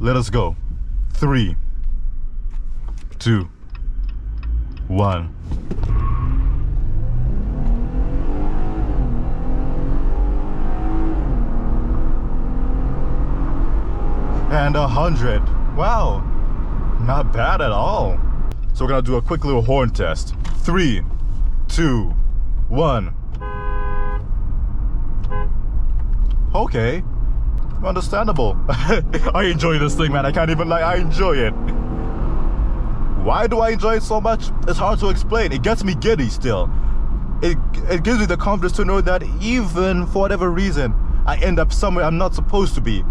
let us go. 3, 2, 1. And 100. Wow, not bad at all. So we're gonna do a quick little horn test. 3, 2, 1. Okay, understandable. I enjoy this thing, man. I can't even lie, I enjoy it. Why do I enjoy it so much? It's hard to explain. It gets me giddy still. It gives me the confidence to know that even for whatever reason I end up somewhere I'm not supposed to be,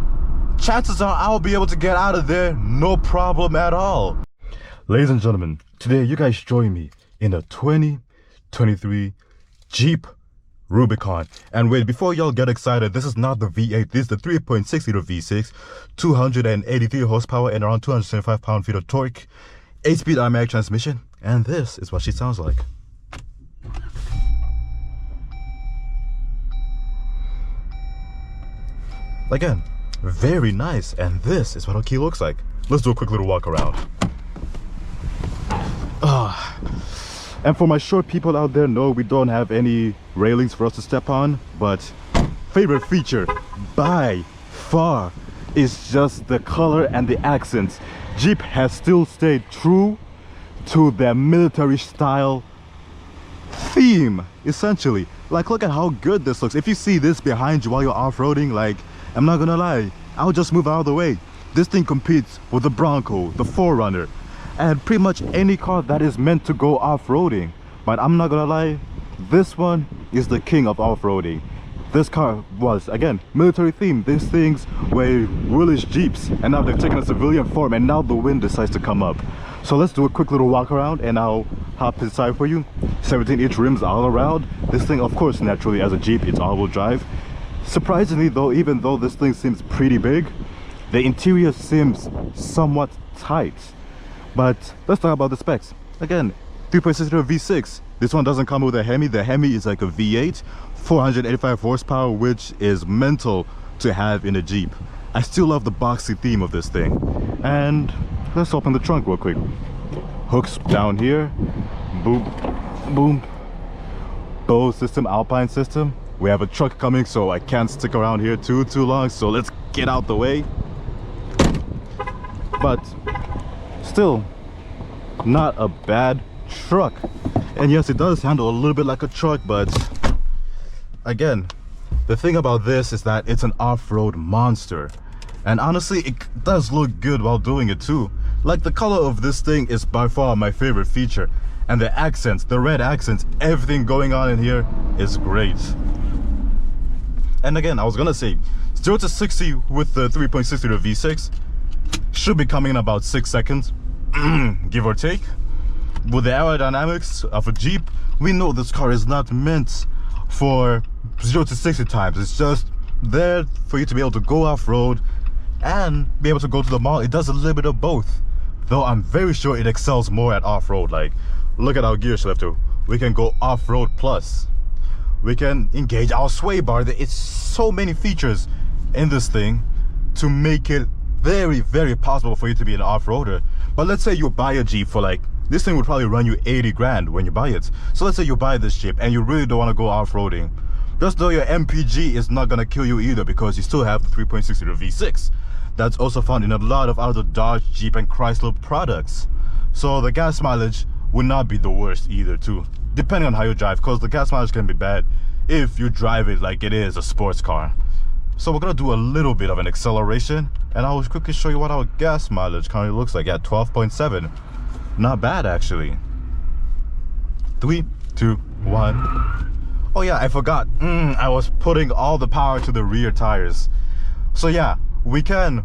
chances are I'll be able to get out of there no problem at all. Ladies and gentlemen, today you guys join me in a 2023 Jeep Rubicon. And wait, before y'all get excited, this is not the V8, this is the 3.6 liter V6, 283 horsepower and around 275 pound-feet of torque, 8-speed automatic transmission, and this is what she sounds like. Again, very nice, and this is what our key looks like. Let's do a quick little walk around. And for my short people out there, no, we don't have any railings for us to step on, but favorite feature by far is just the color and the accents. Jeep has still stayed true to their military style theme, essentially. Like, look at how good this looks. If you see this behind you while you're off-roading, like, I'm not gonna lie, I'll just move out of the way. This thing competes with the Bronco, the 4Runner, and pretty much any car that is meant to go off-roading. But I'm not gonna lie, this one is the king of off-roading. This car was, again, military themed. These things were Willis Jeeps, and now they've taken a civilian form, and now the wind decides to come up. So let's do a quick little walk around, and I'll hop inside for you. 17-inch rims all around. This thing, of course, naturally as a Jeep, it's all-wheel drive. Surprisingly though, even though this thing seems pretty big, the interior seems somewhat tight. But let's talk about the specs. Again, 3.6 liter V6. This one doesn't come with a Hemi. The Hemi is like a V8, 485 horsepower, which is mental to have in a Jeep. I still love the boxy theme of this thing. And let's open the trunk real quick. Hooks down here. Boom, boom. Bose system, Alpine system. We have a truck coming, so I can't stick around here too long. So let's get out the way. But still, not a bad truck. And yes, it does handle a little bit like a truck, but again, the thing about this is that it's an off-road monster. And honestly, it does look good while doing it too. Like, the color of this thing is by far my favorite feature. And the accents, the red accents, everything going on in here is great. And again, I was gonna say, 0 to 60 with the 3.6 liter V6 should be coming in about 6 seconds, give or take. With the aerodynamics of a Jeep, we know this car is not meant for 0 to 60 times. It's just there for you to be able to go off-road and be able to go to the mall. It does a little bit of both, though I'm very sure it excels more at off-road. Like, look at our gear shifter. We can go off-road plus. We can engage our sway bar. It's so many features in this thing to make it very, very possible for you to be an off-roader. But let's say you buy a Jeep for, like, this thing would probably run you 80 grand when you buy it. So let's say you buy this Jeep and you really don't want to go off-roading. Just know your MPG is not going to kill you either, because you still have the 3.6 liter V6. That's also found in a lot of other Dodge, Jeep and Chrysler products. So the gas mileage would not be the worst either too, depending on how you drive, because the gas mileage can be bad if you drive it like it is a sports car. So we're gonna do a little bit of an acceleration, and I'll quickly show you what our gas mileage currently looks like at 12.7. Not bad actually. 3, 2, 1. Oh yeah, I forgot. I was putting all the power to the rear tires. So yeah, we can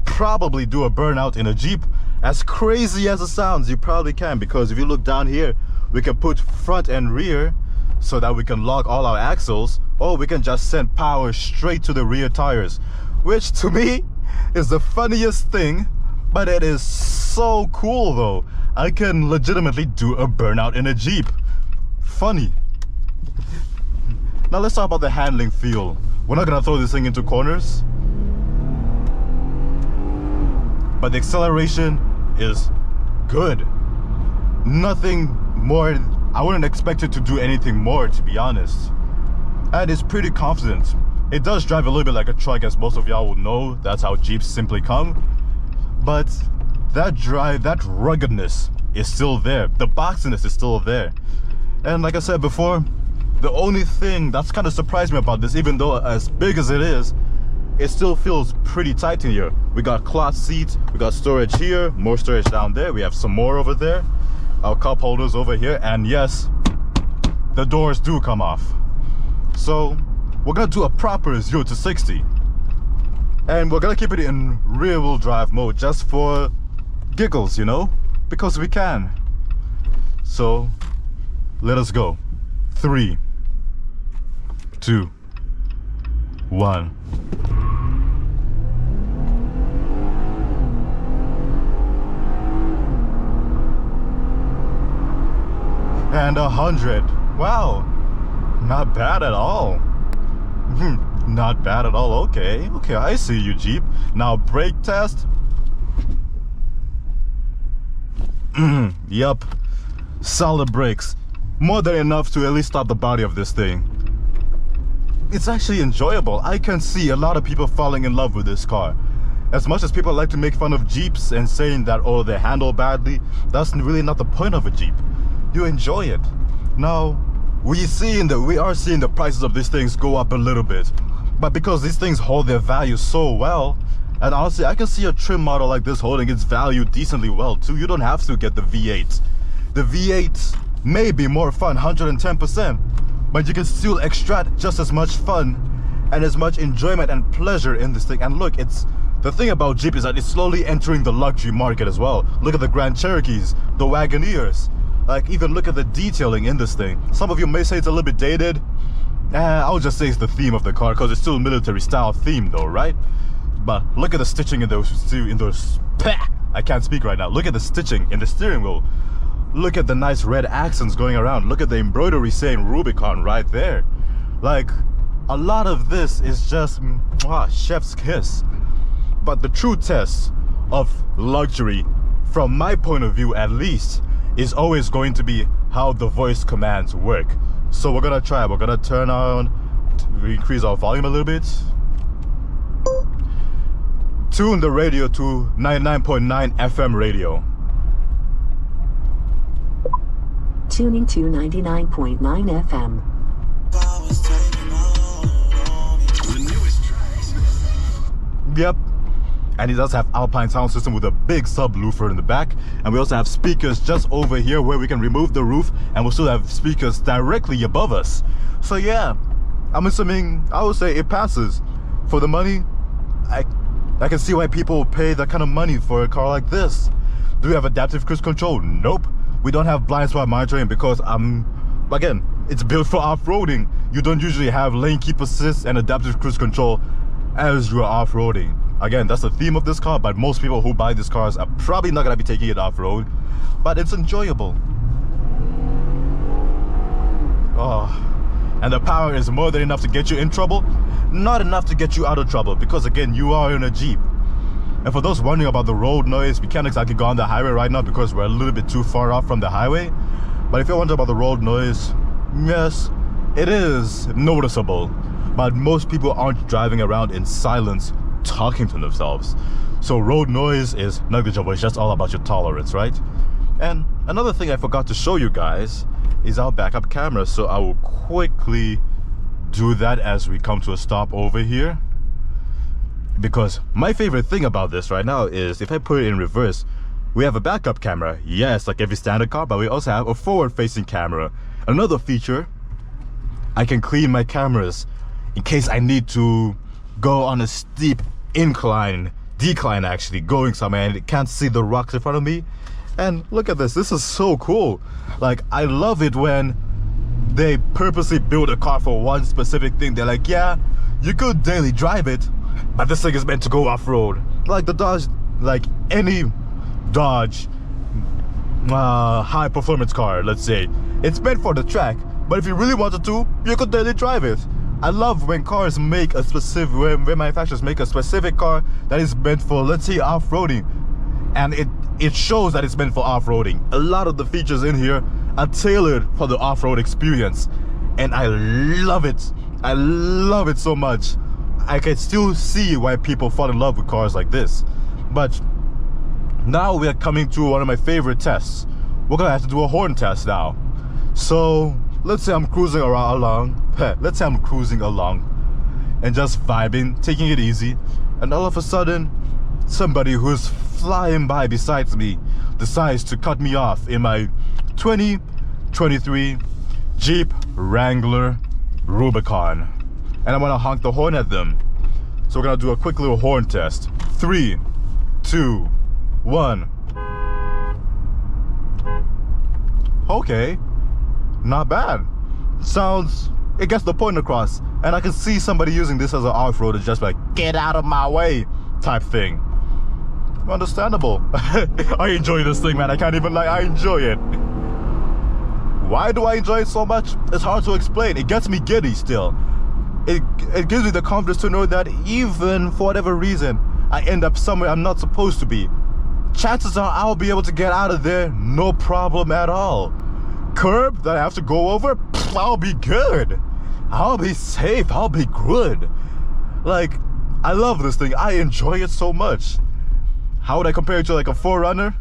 probably do a burnout in a Jeep. As crazy as it sounds, you probably can, because if you look down here, we can put front and rear so that we can lock all our axles, or we can just send power straight to the rear tires, which to me is the funniest thing, but it is so cool though. I can legitimately do a burnout in a Jeep. Funny. Now let's talk about the handling feel. We're not gonna throw this thing into corners. but the acceleration is good. Nothing more. I wouldn't expect it to do anything more, to be honest. And it's pretty confident. It does drive a little bit like a truck, as most of y'all will know. That's how Jeeps simply come. But that drive, that ruggedness is still there. The boxiness is still there. And like I said before, the only thing that's kind of surprised me about this, even though as big as it is, it still feels pretty tight in here. We got cloth seats, we got storage here, more storage down there, we have some more over there, our cup holders over here, and yes, the doors do come off. So we're gonna do a proper 0 to 60, and we're gonna keep it in rear-wheel drive mode just for giggles, you know, because we can. So let us go. 3, 2, 1. And 100. Wow, not bad at all. Not bad at all. Okay, I see you, Jeep. Now brake test. Yup, solid brakes. More than enough to at least stop the body of this thing. It's actually enjoyable. I can see a lot of people falling in love with this car. As much as people like to make fun of Jeeps and saying that, oh, they handle badly, that's really not the point of a Jeep. You enjoy it. Now, we are seeing the prices of these things go up a little bit, but because these things hold their value so well, and honestly, I can see a trim model like this holding its value decently well too. You don't have to get the V8. The V8 may be more fun, 110%, but you can still extract just as much fun and as much enjoyment and pleasure in this thing. And look, the thing about Jeep is that it's slowly entering the luxury market as well. Look at the Grand Cherokees, the Wagoneers. Like, even look at the detailing in this thing. Some of you may say it's a little bit dated. I'll just say it's the theme of the car, because it's still military style theme though, right? But look at the stitching in those I can't speak right now. Look at the stitching in the steering wheel. Look at the nice red accents going around. Look at the embroidery saying Rubicon right there. Like, a lot of this is just chef's kiss. But the true test of luxury, from my point of view at least, is always going to be how the voice commands work. So we're gonna turn on, increase our volume a little bit. Tune the radio to 99.9 FM radio. Tuning to 99.9 FM. Yep. And it does have Alpine sound system with a big subwoofer in the back. And we also have speakers just over here where we can remove the roof, and we'll still have speakers directly above us. So yeah, I'm assuming, I would say it passes. For the money, I can see why people pay that kind of money for a car like this. Do we have adaptive cruise control? Nope. We don't have blind spot monitoring because again, it's built for off-roading. You don't usually have lane keep assist and adaptive cruise control as you're off-roading. Again, that's the theme of this car, but most people who buy these cars are probably not gonna be taking it off-road, but it's enjoyable. Oh, and the power is more than enough to get you in trouble, not enough to get you out of trouble, because again, you are in a Jeep. And for those wondering about the road noise, we can't exactly go on the highway right now because we're a little bit too far off from the highway. But if you're wondering about the road noise, yes, it is noticeable. But most people aren't driving around in silence, talking to themselves. So road noise is negligible. It's just all about your tolerance, right? And another thing I forgot to show you guys is our backup camera. So I will quickly do that as we come to a stop over here. Because my favorite thing about this right now is if I put it in reverse, we have a backup camera. Yes, like every standard car, but we also have a forward-facing camera. Another feature, I can clean my cameras in case I need to go on a steep decline actually, going somewhere and it can't see the rocks in front of me. And look at this is so cool. Like, I love it when they purposely build a car for one specific thing. They're like, yeah, you could daily drive it, but this thing is meant to go off-road. Like the Dodge, like any Dodge high performance car, let's say, it's meant for the track, but if you really wanted to, you could daily drive it. I love when cars make a specific, when manufacturers make a specific car that is meant for, let's say, off-roading. and it shows that it's meant for off-roading. A lot of the features in here are tailored for the off-road experience, and I love it. I love it so much. I can still see why people fall in love with cars like this. But now we are coming to one of my favorite tests. We're gonna have to do a horn test now. So let's say I'm cruising along. Let's say I'm cruising along and just vibing, taking it easy, and all of a sudden somebody who's flying by besides me decides to cut me off in my 2023 Jeep Wrangler Rubicon, and I'm gonna honk the horn at them. So we're gonna do a quick little horn test. 3, 2, 1. Okay, not bad. Sounds, it gets the point across, and I can see somebody using this as an off-roader, just like, get out of my way type thing. Understandable. I enjoy this thing, man. I can't even lie, I enjoy it. Why do I enjoy it so much? It's hard to explain. It gets me giddy still. It gives me the confidence to know that even for whatever reason I end up somewhere I'm not supposed to be, chances are I'll be able to get out of there no problem at all. Curb that I have to go over, I'll be good. I'll be safe, I'll be good. Like, I love this thing. I enjoy it so much. How would I compare it to like a 4Runner?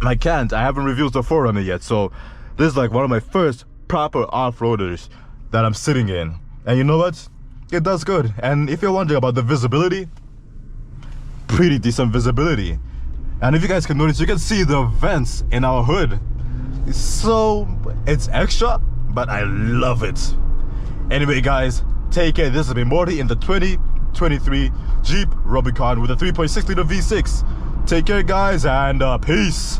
I can't. I haven't reviewed the 4Runner yet, so this is like one of my first proper off-roaders that I'm sitting in. And you know what? It does good. And if you're wondering about the visibility, pretty decent visibility. And if you guys can notice, you can see the vents in our hood. So it's extra, but I love it. Anyway guys, take care. This has been Morty in the 2023 Jeep Rubicon with a 3.6 liter V6. Take care guys, and peace.